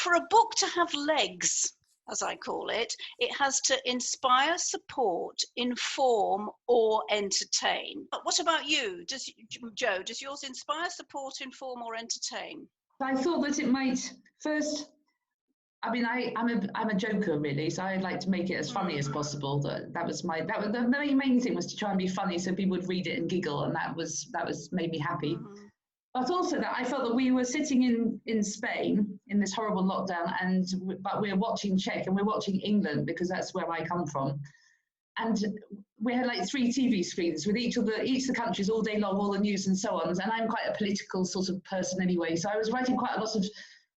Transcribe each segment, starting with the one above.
for a book to have legs, as I call it, it has to inspire, support, inform, or entertain. But what about you? Joe, does yours inspire, support, inform, or entertain? I thought that it might first. I mean, I'm a joker really, so I like to make it as funny as possible. That was the main thing, was to try and be funny, so people would read it and giggle, and that made me happy. But also that I felt that we were sitting in Spain in this horrible lockdown, but we were watching Czech and we're watching England because that's where I come from, and we had like 3 TV screens with each of the countries all day long, all the news and so on. And I'm quite a political sort of person anyway, so I was writing quite a lot of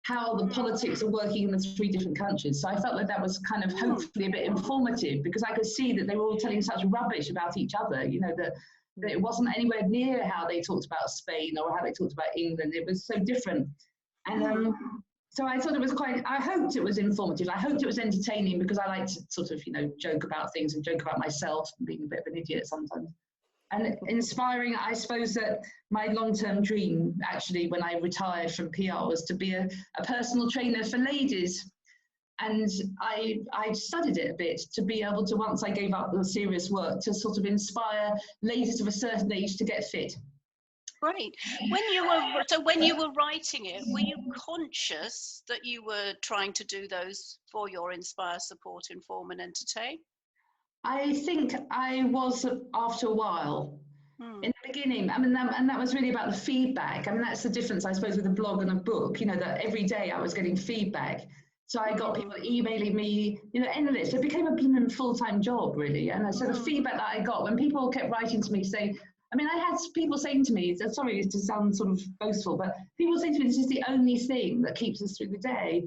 how the politics are working in the 3 different countries. So I felt like that was kind of hopefully a bit informative, because I could see that they were all telling such rubbish about each other, you know, that it wasn't anywhere near how they talked about Spain or how they talked about England. It was so different. And so I thought I hoped it was informative. I hoped it was entertaining, because I like to sort of, you know, joke about things and joke about myself and being a bit of an idiot sometimes. And inspiring, I suppose that my long-term dream, actually, when I retired from PR, was to be a personal trainer for ladies. And I studied it a bit to be able to, once I gave up the serious work, to sort of inspire ladies of a certain age to get fit. Great. When you were writing it, were you conscious that you were trying to do those for your inspire, support, inform, and entertain? I think I was after a while. In the beginning, I mean, and that was really about the feedback. I mean, that's the difference, I suppose, with a blog and a book, you know, that every day I was getting feedback. So I got people emailing me, you know, endless. It became a blooming full-time job, really. And so the feedback that I got when people kept writing to me saying, I mean, I had people saying to me, sorry to sound sort of boastful, but people saying to me, this is the only thing that keeps us through the day.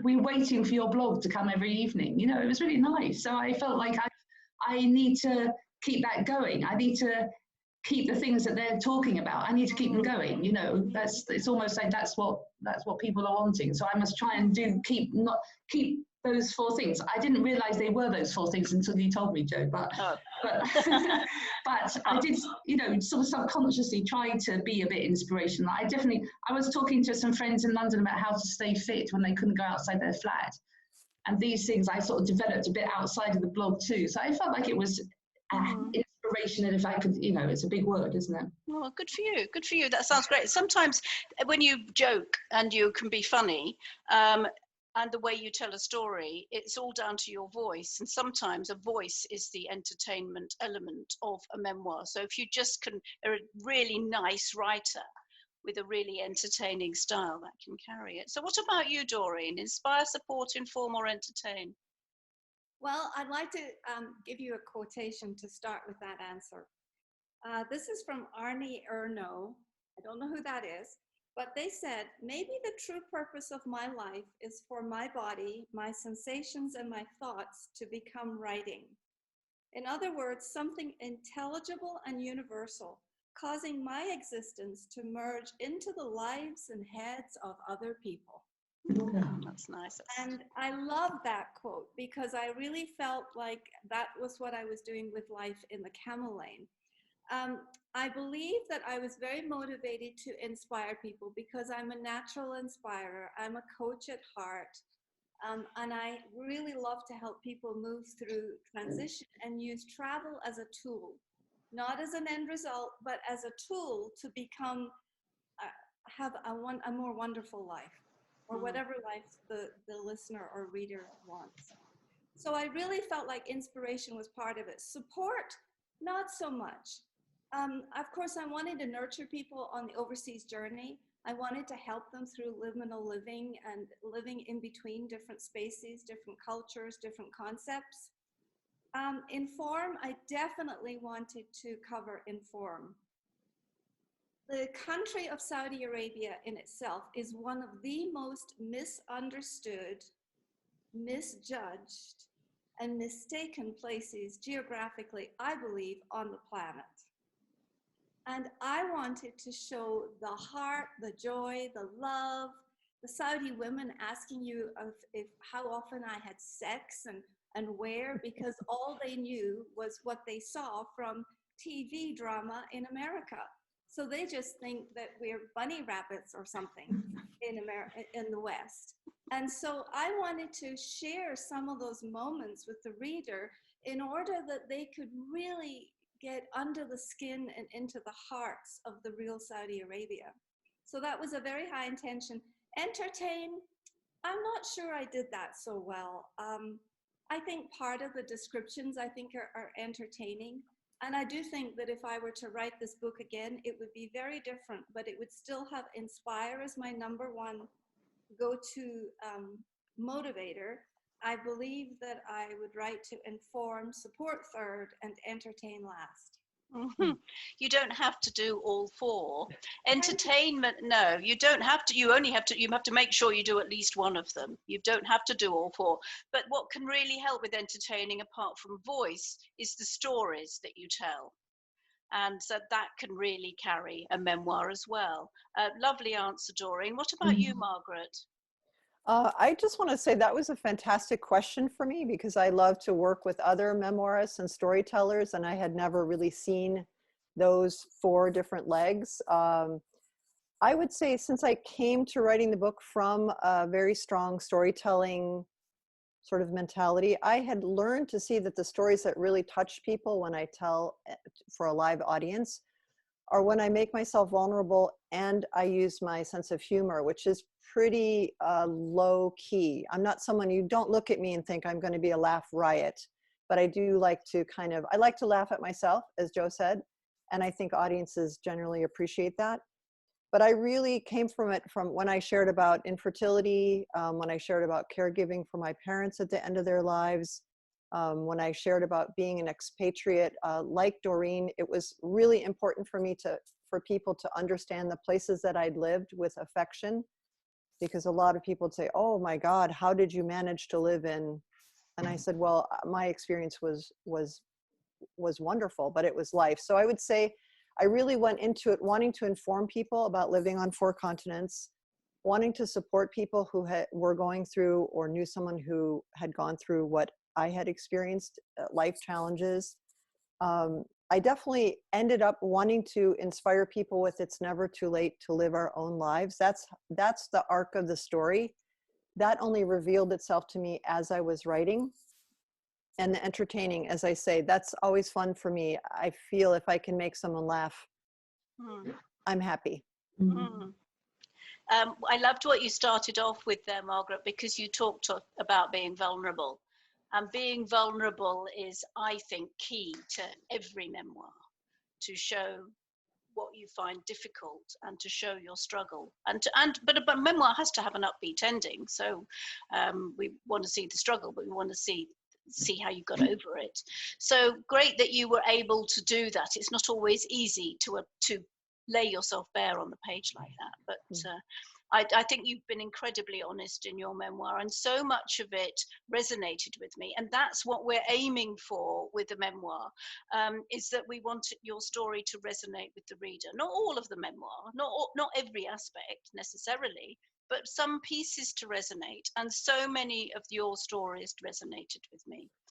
We're waiting for your blog to come every evening. You know, it was really nice. So I felt like I need to keep that going. I need to keep the things that they're talking about. I need to keep them going. You know, it's almost like that's what people are wanting. So I must try and keep those 4 things. I didn't realize they were those 4 things until you told me, Joe. But I did, you know, sort of subconsciously try to be a bit inspirational. I was talking to some friends in London about how to stay fit when they couldn't go outside their flat. And these things I sort of developed a bit outside of the blog too. So I felt like it was inspiration, and if I could, you know, it's a big word, isn't it? Well, good for you. Good for you. That sounds great. Sometimes when you joke and you can be funny, and the way you tell a story, it's all down to your voice. And sometimes a voice is the entertainment element of a memoir. So if you just are a really nice writer with a really entertaining style, that can carry it. So what about you, Doreen? Inspire, support, inform, or entertain? Well, I'd like to give you a quotation to start with that answer. This is from Arnie Ernaux. I don't know who that is, but they said, maybe the true purpose of my life is for my body, my sensations, and my thoughts to become writing. In other words, something intelligible and universal, causing my existence to merge into the lives and heads of other people. That's nice. And I love that quote, because I really felt like that was what I was doing with life in the Camel Lane. I believe that I was very motivated to inspire people because I'm a natural inspirer. I'm a coach at heart. And I really love to help people move through transition and use travel as a tool, not as an end result, but as a tool to become, have a more wonderful life, or whatever life the listener or reader wants. So I really felt like inspiration was part of it. Support, not so much. Of course, I wanted to nurture people on the overseas journey. I wanted to help them through liminal living and living in between different spaces, different cultures, different concepts. Inform, I definitely wanted to cover inform. The country of Saudi Arabia in itself is one of the most misunderstood, misjudged, and mistaken places geographically, I believe, on the planet. And I wanted to show the heart, the joy, the love, the Saudi women asking you if how often I had sex and where, because all they knew was what they saw from TV drama in America. So they just think that we're bunny rabbits or something. in America, in the West. And so I wanted to share some of those moments with the reader in order that they could really get under the skin and into the hearts of the real Saudi Arabia. So that was a very high intention. Entertain, I'm not sure I did that so well. I think part of the descriptions I think are entertaining. And I do think that if I were to write this book again, it would be very different, but it would still have inspire as my number one go-to motivator. I believe that I would write to inform, support third, and entertain last. Mm-hmm. You don't have to do all four. Entertainment, no, you don't have to. You only have to. You have to make sure you do at least one of them. You don't have to do all four. But what can really help with entertaining, apart from voice, is the stories that you tell, and so that can really carry a memoir as well. Lovely answer, Doreen. What about you, Margaret? I just want to say that was a fantastic question for me, because I love to work with other memoirists and storytellers, and I had never really seen those 4 different legs. I would say, since I came to writing the book from a very strong storytelling sort of mentality, I had learned to see that the stories that really touch people when I tell for a live audience are when I make myself vulnerable and I use my sense of humor, which is pretty low key. I'm not someone, you don't look at me and think I'm going to be a laugh riot, but I do like to I like to laugh at myself, as Joe said, and I think audiences generally appreciate that. But I really came from it from when I shared about infertility, when I shared about caregiving for my parents at the end of their lives, when I shared about being an expatriate, like Doreen. It was really important for me for people to understand the places that I'd lived with affection, because a lot of people would say, "Oh my God, how did you manage to live in?" And I said, "Well, my experience was wonderful, but it was life." So I would say I really went into it wanting to inform people about living on 4 continents, wanting to support people who were going through or knew someone who had gone through what I had experienced, life challenges. I definitely ended up wanting to inspire people with "It's never too late to live our own lives." That's the arc of the story. That only revealed itself to me as I was writing. And the entertaining, as I say, that's always fun for me. I feel if I can make someone laugh, I'm happy. I loved what you started off with there, Margaret, because you talked about being vulnerable. And being vulnerable is, I think, key to every memoir, to show what you find difficult and to show your struggle. But a memoir has to have an upbeat ending. So we want to see the struggle, but we want to see how you got over it. So great that you were able to do that. It's not always easy to lay yourself bare on the page like that, but I think you've been incredibly honest in your memoir, and so much of it resonated with me. And that's what we're aiming for with the memoir, is that we want your story to resonate with the reader. Not all of the memoir, not every aspect necessarily, but some pieces to resonate. And so many of your stories resonated with me.